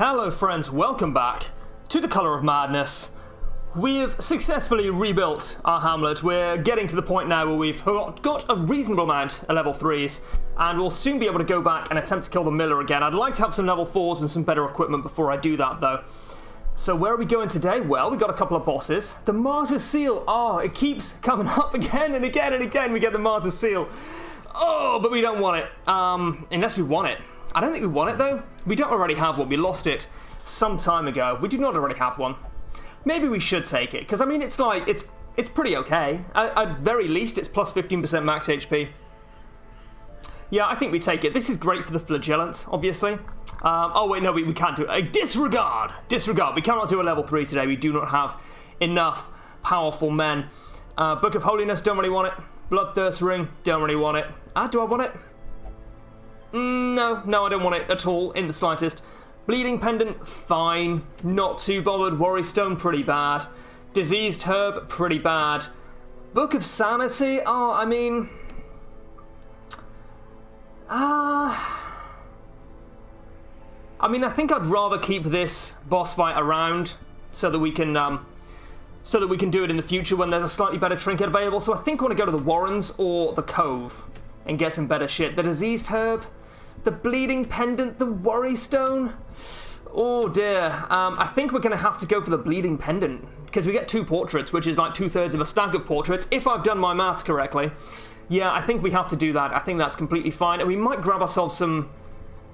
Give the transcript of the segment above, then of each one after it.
Hello friends, welcome back to the Colour of Madness. We've successfully rebuilt our hamlet. We're getting to the point now where we've got a reasonable amount of level 3s, and we'll soon be able to go back and attempt to kill the miller again. I'd like to have some level 4s and some better equipment before I do that though. So where are we going today? Well, we got a couple of bosses. The Martyr Seal, it keeps coming up again and again and again. We get the Martyr Seal. Oh, but we don't want it, unless we want it. I don't think we want it though. We don't already have one. We lost it some time ago. We do not already have one. Maybe we should take it, because I mean, it's pretty okay. At very least, it's plus 15% max HP. Yeah, I think we take it. This is great for the flagellant, obviously. Oh wait, no, we can't do it. Disregard! Disregard. We cannot do a level 3 today. We do not have enough powerful men. Book of Holiness, don't really want it. Bloodthirst Ring, don't really want it. Do I want it? No, I don't want it at all, in the slightest. Bleeding Pendant, fine. Not too bothered. Worry Stone, pretty bad. Diseased Herb, pretty bad. Book of Sanity, I mean... I think I'd rather keep this boss fight around so that we can do it in the future when there's a slightly better trinket available. So I think I want to go to the Warrens or the Cove and get some better shit. The Diseased Herb, the Bleeding Pendant, the Worry Stone. Oh dear. I think we're going to have to go for the Bleeding Pendant because we get 2 portraits, which is like 2/3 of a stack of portraits, if I've done my maths correctly. Yeah, I think we have to do that. I think that's completely fine. And we might grab ourselves some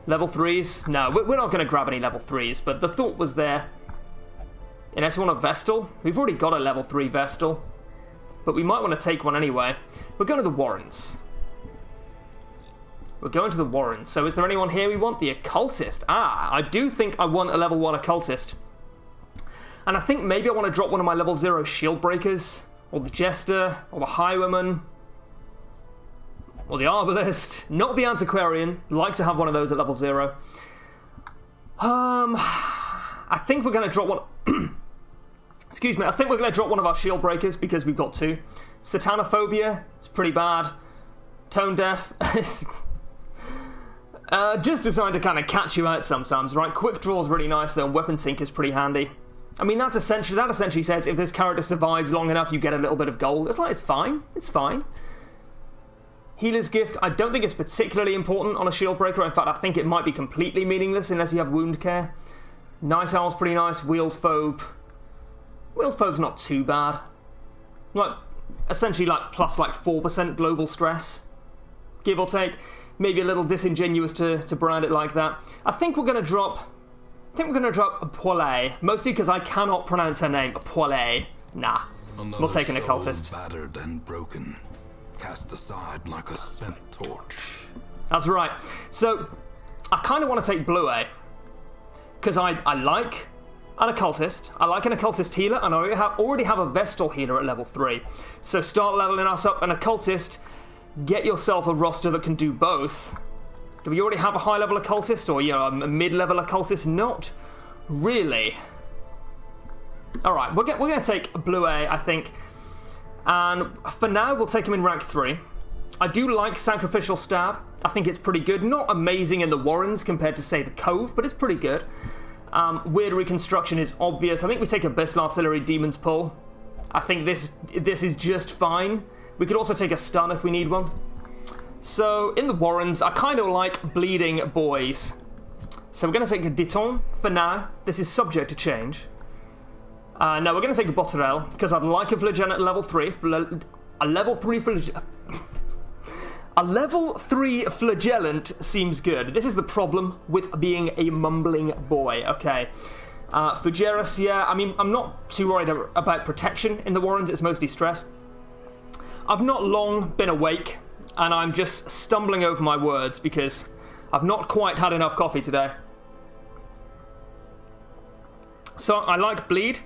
level 3s. No, we're not going to grab any level 3s, but the thought was there. Unless we want a Vestal. We've already got a level 3 Vestal, but we might want to take one anyway. We're going to the Warrens. We're going to the Warrens. So is there anyone here we want? The Occultist. I do think I want a level 1 Occultist. And I think maybe I want to drop one of my level 0 Shield Breakers, or the Jester, or the Highwayman, or the Arbalist. Not the Antiquarian. Like to have one of those at level 0. I think we're going to drop one... Excuse me. I think we're going to drop one of our Shield Breakers because we've got 2. Satanophobia. It's pretty bad. Tone Deaf. Just designed to kind of catch you out sometimes, right? Quick Draw is really nice though, and Weapon Sink is pretty handy. I mean, that essentially says if this character survives long enough, you get a little bit of gold. It's fine. It's fine. Healer's Gift, I don't think it's particularly important on a Shield Breaker. In fact, I think it might be completely meaningless unless you have Wound Care. Night Owl's pretty nice. Wheeled Phobe. Wheeled Phobe's not too bad. Like, essentially like plus like 4% global stress, give or take. Maybe a little disingenuous to brand it like that. I think we're going to drop a Poilet, mostly because I cannot pronounce her name. A Poilet. Nah. We'll take an Occultist. Battered and broken, cast aside like a spent torch. That's right. So I kind of want to take Blue A because I like an Occultist. I like an Occultist healer, and I already have a Vestal healer at level 3. So start leveling us up an Occultist. Get yourself a roster that can do both. Do we already have a high-level Occultist or, a mid-level Occultist? Not really. Alright, we're going to take Blue A, I think. And for now, we'll take him in rank 3. I do like Sacrificial Stab. I think it's pretty good. Not amazing in the Warrens compared to, say, the Cove, but it's pretty good. Weird Reconstruction is obvious. I think we take Abyssal Artillery, Demon's Pull. I think this is just fine. We could also take a stun if we need one. So, in the Warrens, I kind of like bleeding boys. So we're going to take a Diton for now. This is subject to change. No, we're going to take a Botterelle, because I'd like a Flagellant at level 3. A level 3 Flagellant seems good. This is the problem with being a mumbling boy. Okay. Fugeris, yeah, I mean, I'm not too worried about protection in the Warrens. It's mostly stress. I've not long been awake, and I'm just stumbling over my words because I've not quite had enough coffee today. So I like Bleed,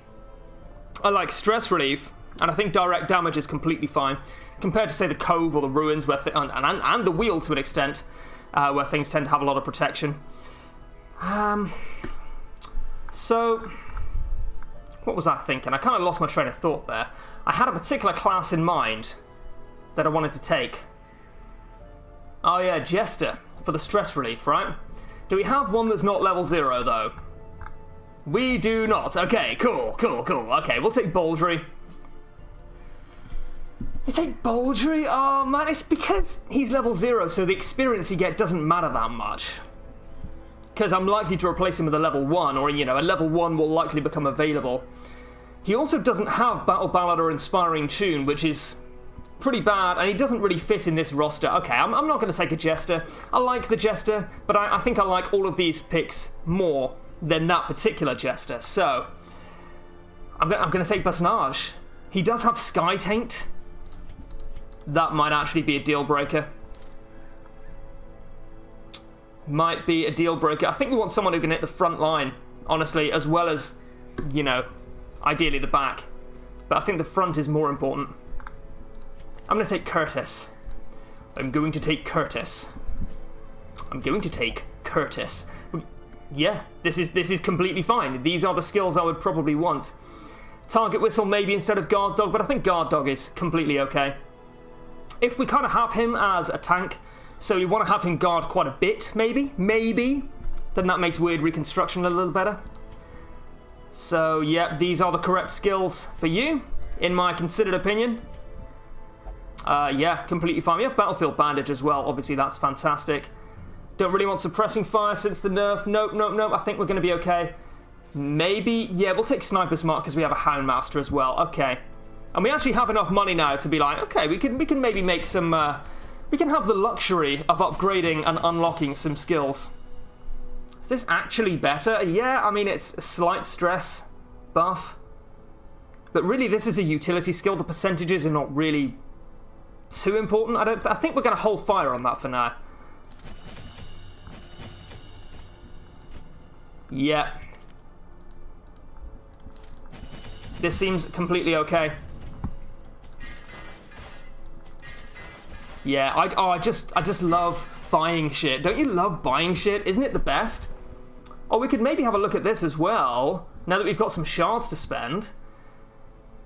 I like Stress Relief, and I think Direct Damage is completely fine, compared to, say, the Cove or the Ruins, where and the Wheel to an extent, where things tend to have a lot of protection. So, what was I thinking? I kind of lost my train of thought there. I had a particular class in mind that I wanted to take. Oh yeah, Jester, for the stress relief, right? Do we have one that's not level 0, though? We do not. Okay, cool. Okay, we'll take Baldry. You take Baldry? Oh man, it's because he's level 0, so the experience you get doesn't matter that much. Because I'm likely to replace him with a level 1, or, you know, a level 1 will likely become available. He also doesn't have Battle Ballad or Inspiring Tune, which is pretty bad, and he doesn't really fit in this roster. Okay, I'm not going to take a Jester. I like the Jester, but I think I like all of these picks more than that particular Jester. So, I'm going to take Personage. He does have Sky Taint. That might actually be a deal breaker. Might be a deal breaker. I think we want someone who can hit the front line, honestly, as well as, you know, ideally the back. But I think the front is more important. I'm going to take Curtis. I'm going to take Curtis. Yeah, this is completely fine. These are the skills I would probably want. Target Whistle maybe instead of Guard Dog, but I think Guard Dog is completely okay. If we kind of have him as a tank, so we want to have him guard quite a bit, maybe, then that makes Weird Reconstruction a little better. So, yeah, these are the correct skills for you, in my considered opinion. Yeah, completely fine. We have Battlefield Bandage as well. Obviously, that's fantastic. Don't really want Suppressing Fire since the nerf. Nope. I think we're going to be okay. Maybe, yeah, we'll take Sniper Smart because we have a Houndmaster as well. Okay. And we actually have enough money now to be like, okay, we can maybe make some... we can have the luxury of upgrading and unlocking some skills. Is this actually better? Yeah, I mean, it's a slight stress buff. But really, this is a utility skill. The percentages are not really too important. I think we're going to hold fire on that for now. Yeah. This seems completely okay. Yeah, I just love buying shit. Don't you love buying shit? Isn't it the best? Oh, we could maybe have a look at this as well, now that we've got some shards to spend.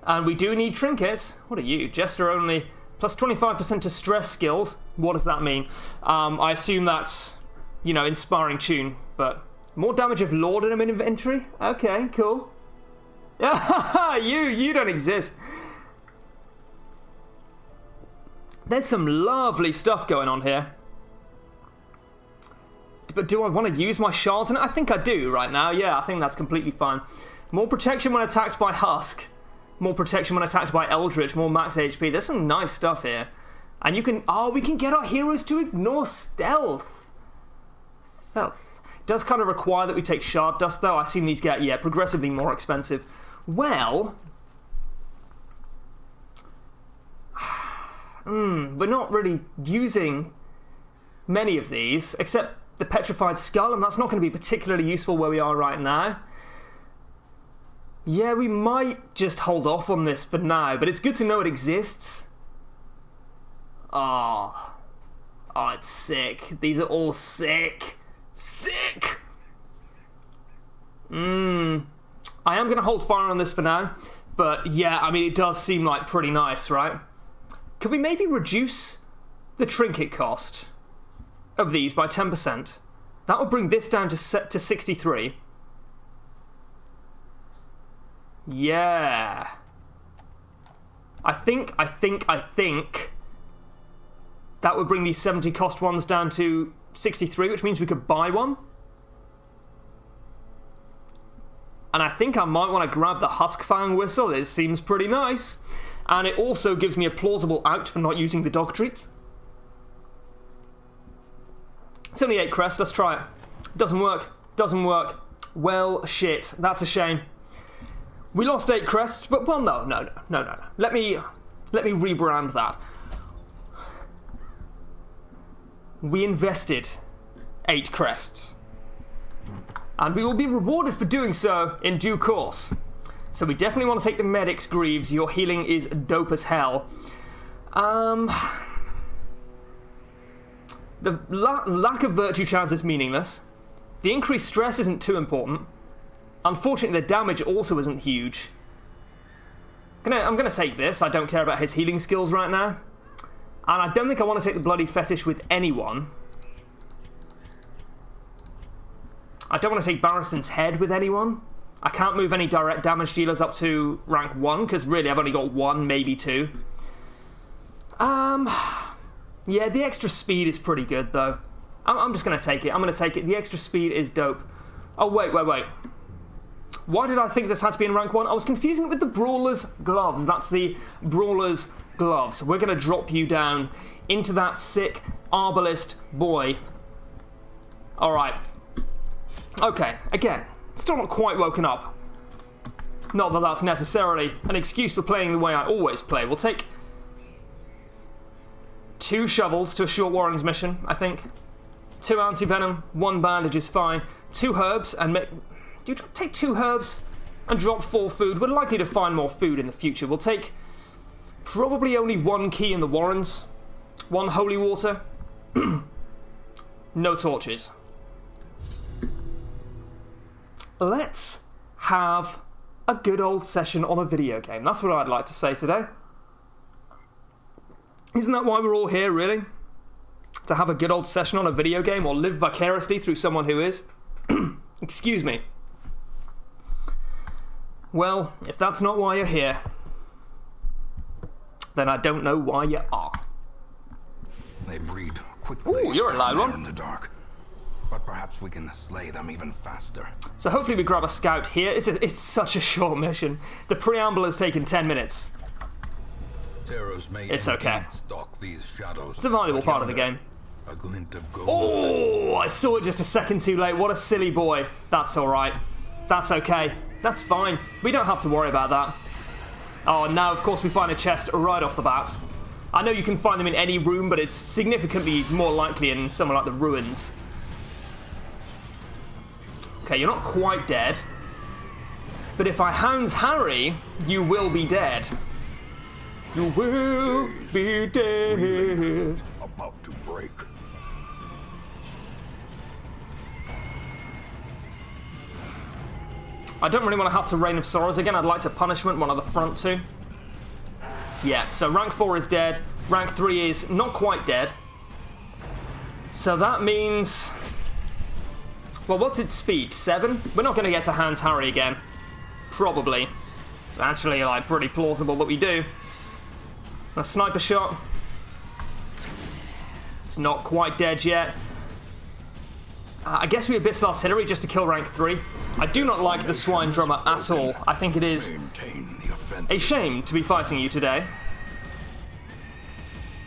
And we do need trinkets. What are you? Jester only. Plus 25% to stress skills. What does that mean? I assume that's, you know, Inspiring Tune, but more damage if Lord in an inventory? Okay, cool. you don't exist. There's some lovely stuff going on here. But do I want to use my shards? And I think I do right now. Yeah, I think that's completely fine. More protection when attacked by Husk. More protection when attacked by Eldritch. More max HP. There's some nice stuff here. And you can... Oh, we can get our heroes to ignore stealth. Stealth. Does kind of require that we take Shard Dust, though. I've seen these get, yeah, progressively more expensive. Well... we're not really using many of these, except the Petrified Skull, and that's not going to be particularly useful where we are right now. Yeah, we might just hold off on this for now, but it's good to know it exists. Oh, it's sick. These are all sick. Sick! I am going to hold fire on this for now, but yeah, I mean, it does seem like pretty nice, right? Could we maybe reduce the trinket cost of these by 10%? That will bring this down to 63. Yeah. I think that would bring these 70 cost ones down to 63, which means we could buy one. And I think I might want to grab the Huskfang Whistle. It seems pretty nice. And it also gives me a plausible out for not using the dog treats. It's only 8 crests, let's try it. Doesn't work. Well, shit, that's a shame. We lost 8 crests, but, well, no. Let me rebrand that. We invested 8 crests. And we will be rewarded for doing so in due course. So we definitely want to take the Medic's Greaves. Your healing is dope as hell. The lack of Virtue Charms is meaningless. The increased stress isn't too important. Unfortunately, the damage also isn't huge. I'm going to take this. I don't care about his healing skills right now. And I don't think I want to take the Bloody Fetish with anyone. I don't want to take Barristan's Head with anyone. I can't move any direct damage dealers up to rank 1, because really I've only got 1, maybe 2. Yeah, the extra speed is pretty good, though. I'm just going to take it. I'm going to take it. The extra speed is dope. Oh, wait. Why did I think this had to be in rank 1? I was confusing it with the Brawler's Gloves. That's the Brawler's Gloves. We're going to drop you down into that sick Arbalist boy. Alright. Okay, again, still not quite woken up. Not that that's necessarily an excuse for playing the way I always play. We'll take 2 shovels to a short Warren's mission, I think. 2 anti-venom, 1 bandage is fine. 2 herbs and make... Do you take 2 herbs and drop 4 food? We're likely to find more food in the future. We'll take probably only 1 key in the Warrens. 1 holy water. No torches. Let's have a good old session on a video game. That's what I'd like to say today. Isn't that why we're all here, really? To have a good old session on a video game or live vicariously through someone who is? Excuse me. Well, if that's not why you're here, then I don't know why you are. They breed quickly. Ooh, you're a loud one. In the dark. But perhaps we can slay them even faster. So hopefully we grab a scout here. It's such a short mission. The preamble has taken 10 minutes. It's okay. Stalk these shadows. It's a valuable part of the game. A glint of gold. Oh, I saw it just a second too late. What a silly boy. That's all right. That's okay. That's fine. We don't have to worry about that. Oh, now of course we find a chest right off the bat. I know you can find them in any room, but it's significantly more likely in somewhere like the ruins. Okay, you're not quite dead. But if I hounds Harry, you will be dead. You will be dead. About to break. I don't really want to have to Reign of Sorrows again. I'd like to Punishment one of the front 2. Yeah, so rank 4 is dead. Rank 3 is not quite dead. So that means... Well, what's its speed? 7? We're not going to get to Hounds Harry again. Probably. It's actually like pretty plausible that we do. A sniper shot. It's not quite dead yet. I guess we Abyssal Artillery just to kill rank 3. I do not like the Swine Drummer at all. I think it is a shame to be fighting you today.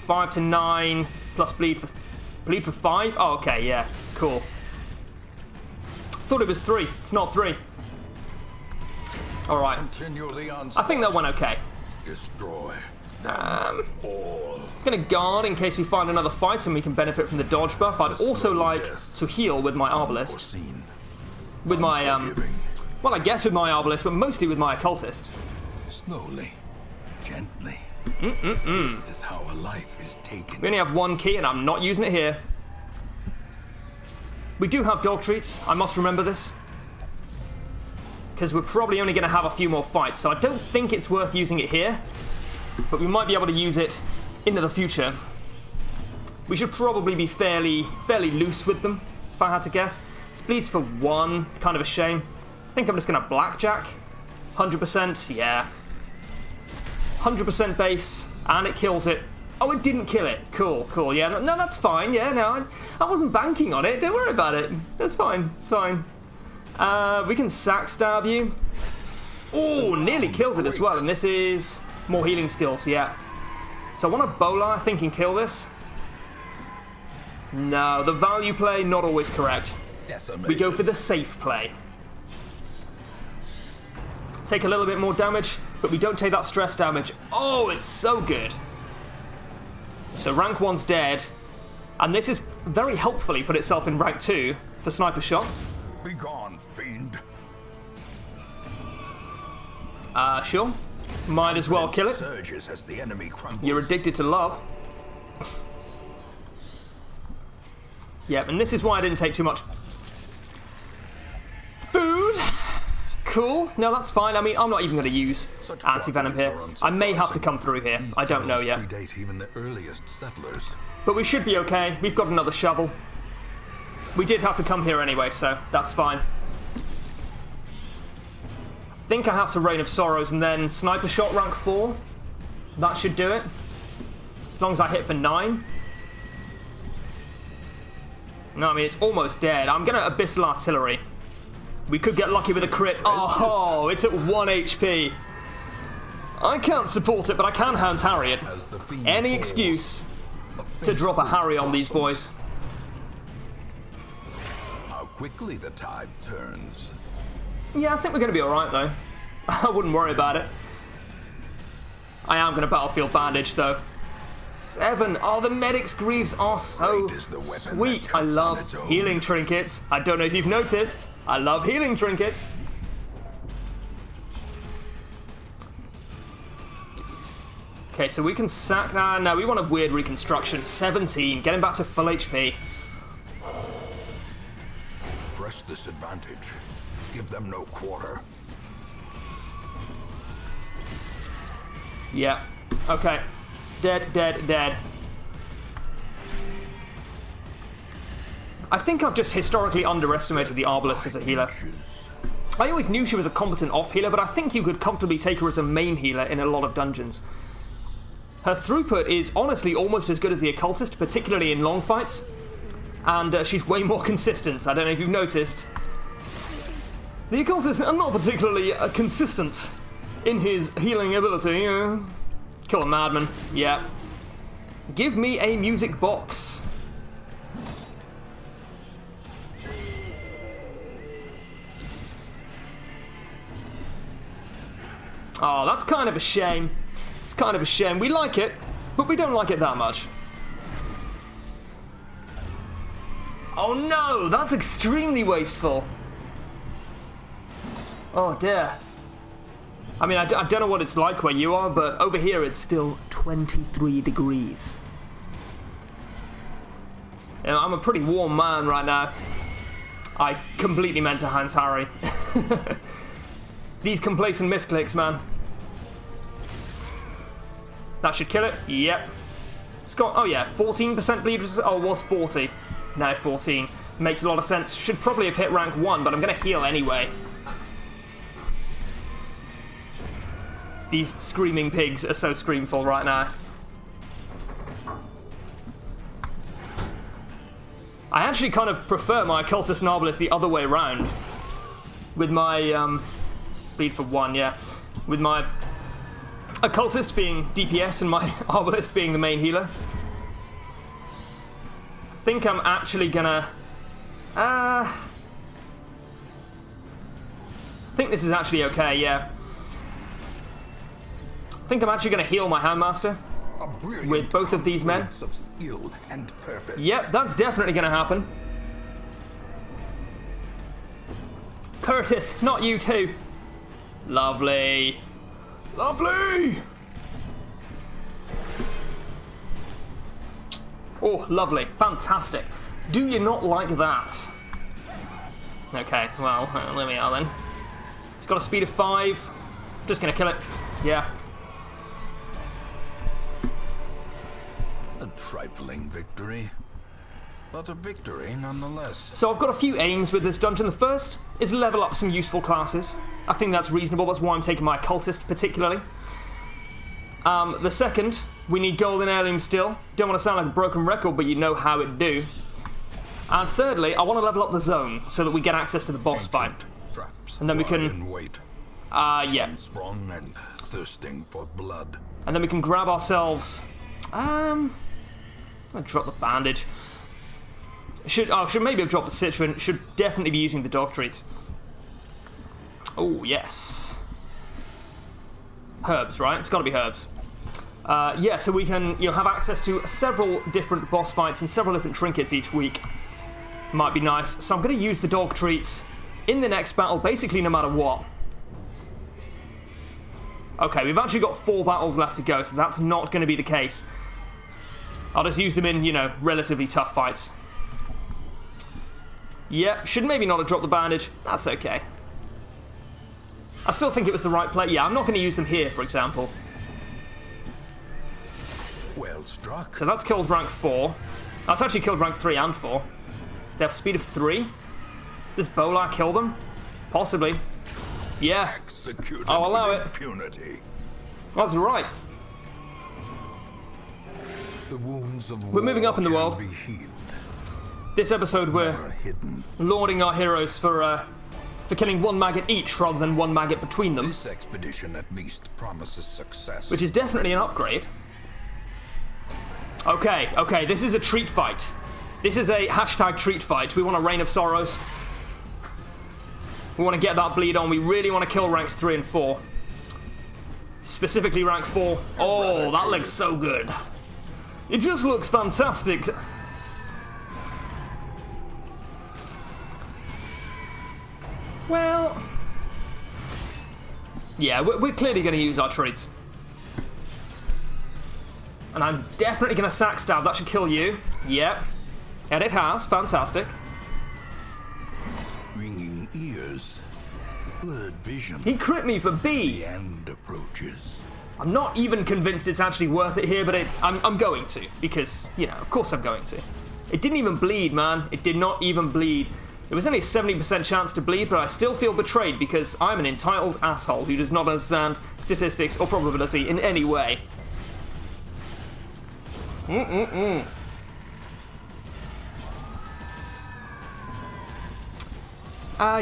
5 to 9 plus bleed for 5? Oh, okay, yeah, cool. Thought it was 3. It's not 3. All right. I think that went okay. Destroy. Gonna guard in case we find another fight and we can benefit from the dodge buff. I'd also like to heal with my Arbalist. With my, well, I guess with my Arbalist, but mostly with my Occultist. Slowly, gently. This is how a life is taken. We only have 1 key and I'm not using it here. We do have dog treats, I must remember this. Because we're probably only going to have a few more fights, so I don't think it's worth using it here. But we might be able to use it into the future. We should probably be fairly loose with them, if I had to guess. This bleeds for 1, kind of a shame. I think I'm just going to blackjack. 100%, yeah. 100% base, and it kills it. Oh, it didn't kill it. Cool, cool. Yeah, no, that's fine. Yeah, no, I wasn't banking on it. Don't worry about it. That's fine. It's fine. We can sack stab you. Oh, nearly killed it as well. And this is more healing skills, yeah. So I want a Bola, I think, can kill this. No, the value play, not always correct. We go for the safe play. Take a little bit more damage, but we don't take that stress damage. Oh, it's so good. So rank 1's dead, and this has very helpfully put itself in rank 2 for sniper shot. Be gone, fiend. Sure. Might as well kill it. Surges as the enemy crumbles. You're addicted to love. Yep, and this is why I didn't take too much food. Cool. No, that's fine. I mean, I'm not even going to use anti-venom here. I may have to come through here. I don't know yet. Predate even the earliest settlers. But we should be okay. We've got another shovel. We did have to come here anyway, so that's fine. think I have to Rain of Sorrows and then Sniper Shot rank 4. That should do it. As long as I hit for 9. No, I mean, it's almost dead. I'm going to Abyssal Artillery. We could get lucky with a crit. Oh, it's at 1 HP. I can't support it, but I can Hound's Harry it. Any excuse to drop a Harry on these boys. How quickly the tide turns. Yeah, I think we're going to be alright, though. I wouldn't worry about it. I am going to Battlefield Bandage, though. 7. Oh, the Medic's Greaves are so sweet. I love healing trinkets. I don't know if you've noticed. I love healing trinkets. Okay, so we can sack that. No, we want a weird reconstruction. 17. Getting back to full HP. Press this advantage. Give them no quarter. Yeah. Okay. Dead, dead, dead. I think I've just historically underestimated the Arbalest as a healer. I always knew she was a competent off healer, but I think you could comfortably take her as a main healer in a lot of dungeons. Her throughput is honestly almost as good as the Occultist, particularly in long fights. And she's way more consistent. I don't know if you've noticed. The Occultist are not particularly consistent in his healing ability. Kill a madman. Yeah. Give me a music box. Oh, that's kind of a shame. It's kind of a shame. We like it, but we don't like it that much. Oh no, that's extremely wasteful. Oh dear. I mean, I don't know what it's like where you are, but over here it's still 23 degrees. You know, I'm a pretty warm man right now. I completely meant to Hound's Harry. These complacent misclicks, man. That should kill it. Yep. It's got, oh yeah, 14% bleed resistance. Oh, it was 40. Now 14. Makes a lot of sense. Should probably have hit rank 1, but I'm going to heal anyway. These screaming pigs are so screamful right now. I actually kind of prefer my Occultist and Arbalest the other way around. With my, bleed for 1, yeah. With my Occultist being DPS and my Arbalest being the main healer. I think I'm actually gonna... I think this is actually okay, yeah. I think I'm actually going to heal my Houndmaster with both of these men. Of skill and purpose. Yep, that's definitely going to happen. Curtis, not you too. Lovely. Lovely! Oh, lovely. Fantastic. Do you not like that? Okay, well, there we are then. It's got a speed of 5. Just going to kill it. Yeah. A trifling victory, but a victory nonetheless. So I've got a few aims with this dungeon. The first is level up some useful classes. I think that's reasonable. That's why I'm taking my Occultist particularly. The second, we need Golden Heirloom still. Don't want to sound like a broken record, but you know how it do. And thirdly, I want to level up the zone so that we get access to the boss fight. Traps And then we lie can... in wait, yeah. sprung and thirsting for blood. And then we can grab ourselves... I'll drop the bandage. Should maybe have dropped the Citron. Should definitely be using the dog treats. Oh, yes. Herbs, right? It's got to be herbs. Yeah, so we can have access to several different boss fights and several different trinkets each week. Might be nice. So I'm going to use the dog treats in the next battle, basically no matter what. Okay, we've actually got 4 battles left to go, so that's not going to be the case. I'll just use them in, relatively tough fights. Yep, should maybe not have dropped the bandage. That's okay. I still think it was the right play. Yeah, I'm not going to use them here, for example. Well struck. So that's killed rank 4. That's actually killed rank 3 and 4. They have speed of 3. Does Bolar kill them? Possibly. Yeah. Executed I'll allow with it. impunity. That's right. The wounds of We're moving up in the war world. can be healed, This episode, we're never hidden. lauding our heroes for killing one maggot each rather than one maggot between them, This expedition at least promises success. which is definitely an upgrade. Okay, this is a treat fight. This is a hashtag treat fight. We want a Reign of Sorrows. We want to get that bleed on. We really want to kill ranks 3 and 4. Specifically rank 4. Oh, that looks so good. It just looks fantastic. Well, yeah, we're clearly going to use our treats. And I'm definitely going to sack stab. That should kill you. Yep. And it has. Fantastic. Ringing ears, blurred vision. He crit me for B. The end approaches. I'm not even convinced it's actually worth it here, but I'm going to. Because, you know, of course I'm going to. It didn't even bleed, man. It did not even bleed. There was only a 70% chance to bleed, but I still feel betrayed because I'm an entitled asshole who does not understand statistics or probability in any way.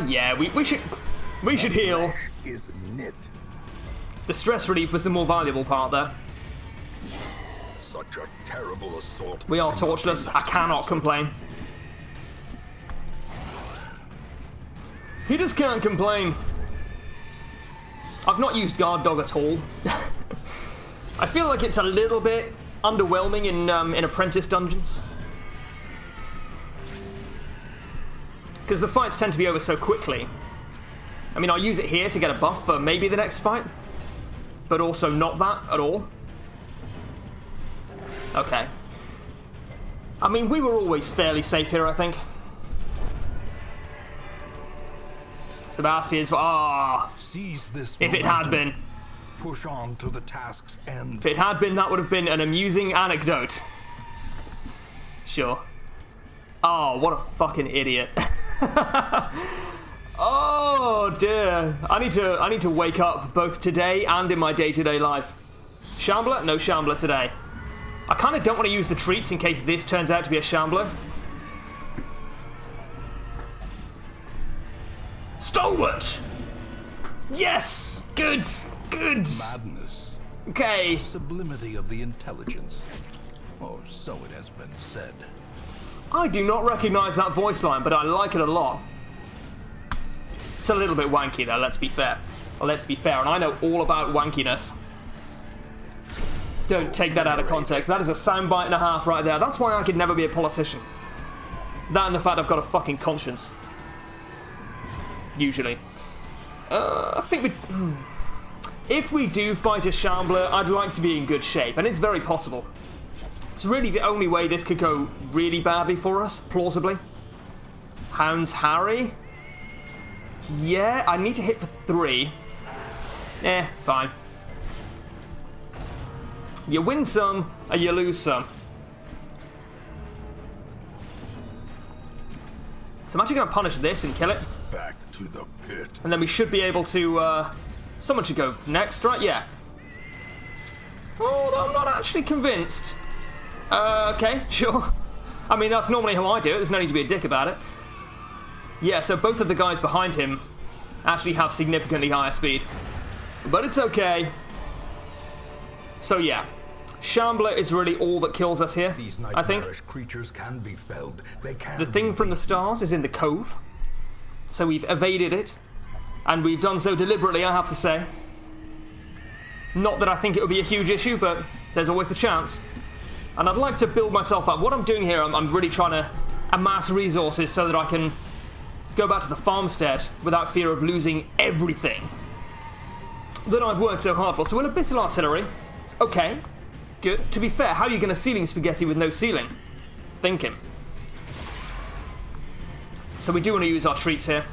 Yeah, we should heal. Flesh is knit. The stress relief was the more valuable part there. Such a terrible assault. We are cannot be torchless. left I cannot unanswered. complain. He just can't complain. I've not used guard dog at all. I feel like it's a little bit underwhelming in apprentice dungeons. Because the fights tend to be over so quickly. I mean, I'll use it here to get a buff for maybe the next fight. But also not that at all. Okay. I mean, we were always fairly safe here, I think. Sebastian's... Seize this if it had momentum. been. Push on to the task's end. If it had been, that would have been an amusing anecdote. Sure. Oh, what a fucking idiot. Oh dear. I need to wake up both today and in my day-to-day life. Shambler? No Shambler today. I kind of don't want to use the treats in case this turns out to be a Shambler. Stalwart! Yes! Good! Good! Madness. Okay. Sublimity of the intelligence. Or so it has been said. I do not recognise that voice line, but I like it a lot. It's a little bit wanky though, let's be fair. Let's be fair, and I know all about wankiness. Don't take that out of context. That is a soundbite and a half right there. That's why I could never be a politician. That and the fact I've got a fucking conscience. Usually. I think if we do fight a Shambler, I'd like to be in good shape, and it's very possible. It's really the only way this could go really badly for us, plausibly. Hounds Harry? Yeah, I need to hit for 3. Fine. You win some, and you lose some. So I'm actually going to punish this and kill it. Back to the pit. And then we should be able to, someone should go next, right? Yeah. Although I'm not actually convinced. Okay, sure. I mean, that's normally how I do it. There's no need to be a dick about it. Yeah, so both of the guys behind him actually have significantly higher speed. But it's okay. So yeah. Shambler is really all that kills us here, These I think. nightmarish creatures can be felled. They can The thing be from the beaten. stars is in the cove. So we've evaded it. And we've done so deliberately, I have to say. Not that I think it would be a huge issue, but there's always the chance. And I'd like to build myself up. What I'm doing here, I'm really trying to amass resources so that I can go back to the farmstead without fear of losing everything that I've worked so hard for. So we'll abyssal artillery. Okay, good. To be fair, how are you going to ceiling spaghetti with no ceiling? Thinking. So we do want to use our treats here.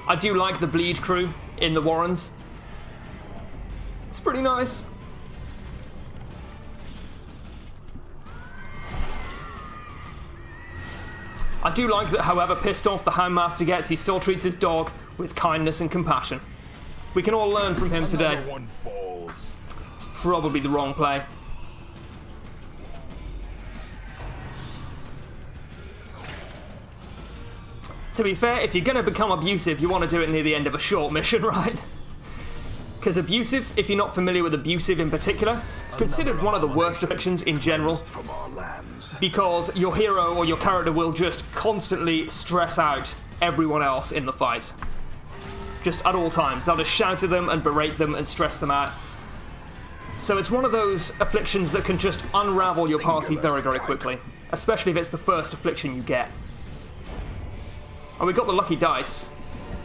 I do like the bleed crew in the Warrens. It's pretty nice. I do like that however pissed off the Houndmaster gets, he still treats his dog with kindness and compassion. We can all learn from him today. Another one falls. It's probably the wrong play. To be fair, if you're going to become abusive, you want to do it near the end of a short mission, right? Because abusive, if you're not familiar with abusive in particular, it's considered one of the worst afflictions in general. From our lands. Because your hero or your character will just constantly stress out everyone else in the fight. Just at all times. They'll just shout at them and berate them and stress them out. So it's one of those afflictions that can just unravel your party very, very quickly. Especially if it's the first affliction you get. Oh, we got the lucky dice.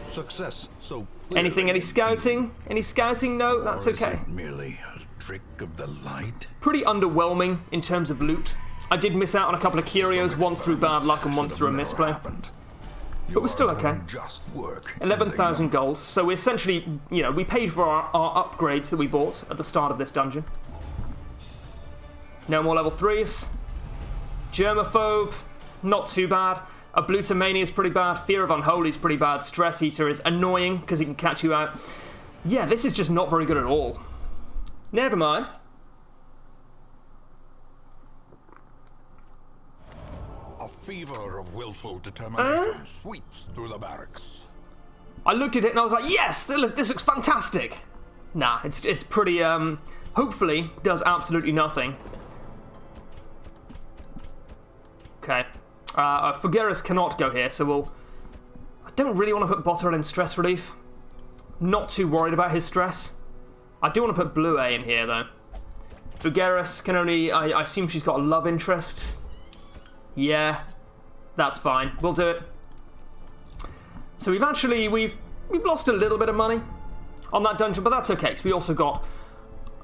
Success. So Anything? Any scouting? Any scouting? No, that's Or is okay. it merely a trick of the light? Pretty underwhelming in terms of loot. I did miss out on a couple of curios, once through bad luck and once through a misplay. But we're still okay. Just work. 11,000 gold. So we essentially, you know, we paid for our upgrades that we bought at the start of this dungeon. No more level 3s. Germaphobe, not too bad. Ablutomania is pretty bad. Fear of Unholy is pretty bad. Stress Eater is annoying because he can catch you out. Yeah, this is just not very good at all. Never mind. A fever of willful determination sweeps through the barracks. I looked at it and I was like, yes, this looks fantastic. Nah, it's pretty, hopefully does absolutely nothing. Okay. Fugueris cannot go here, so we'll... I don't really want to put Botterell in stress relief. Not too worried about his stress. I do want to put Blue A in here, though. Fugueris can only... I assume she's got a love interest. Yeah, that's fine. We'll do it. So we've actually... We've lost a little bit of money on that dungeon, but that's okay, because we also got...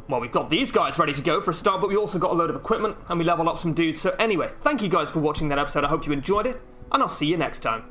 Well, we've got these guys ready to go for a start, but we also got a load of equipment, and we leveled up some dudes. So anyway, thank you guys for watching that episode. I hope you enjoyed it, and I'll see you next time.